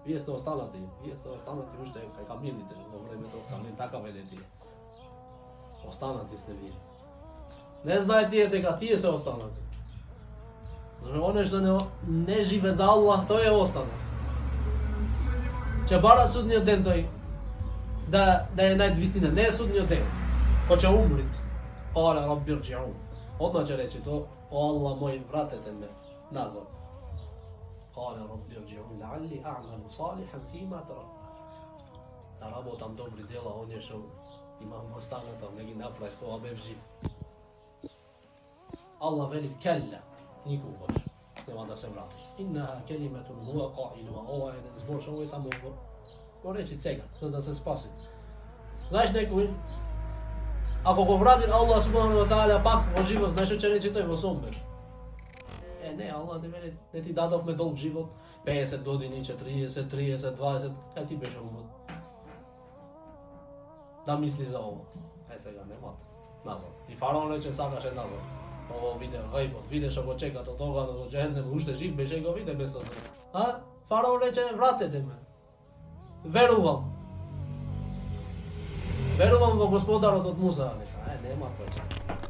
Vие сте останати, уште кај камилите, во времето камил такава е тие. Останати сте вие. Не знае тие дека тие се останати. Зашто оне што не живе за Аллах, тој е останат. Ќе бара судниот ден тој да е најдвистина, не е судниот ден. Кој ќе умри. Кале Рабби ирџиун. Одма ќе рече то, о Аллах мој, вратете ме назад. Кале Рабби ирџиун лаалли а'малу салихан фима тарак. Да работам добри дела, оние што имам останато, не ги направив кога бев жив. Allah veli kella, nikogаш нема да се вратиш. Иннаха келиметун хуа qa'iluha, ова е еден збор што овој само го речи сега, за да се спаси. Знаеш некој, ако го врати Аллах субхану ва та'аля пак во живот, знаеш што ќе рече тој во сон беш? Не, Аллах ти вели, не ти дадовме долг живот, 50 години, 40, 30, 20, кај ти беше умот? Да мисли за ова. Сега немат. Назад. И фараон рече сакаше назад. Ово виде гајбот, виде што го чекат од огана до џехенем, уште жив беше го виде без тоа. А? Фараон рече вратете ме. Верувам. Верувам во Господарот од Муса, нема кој.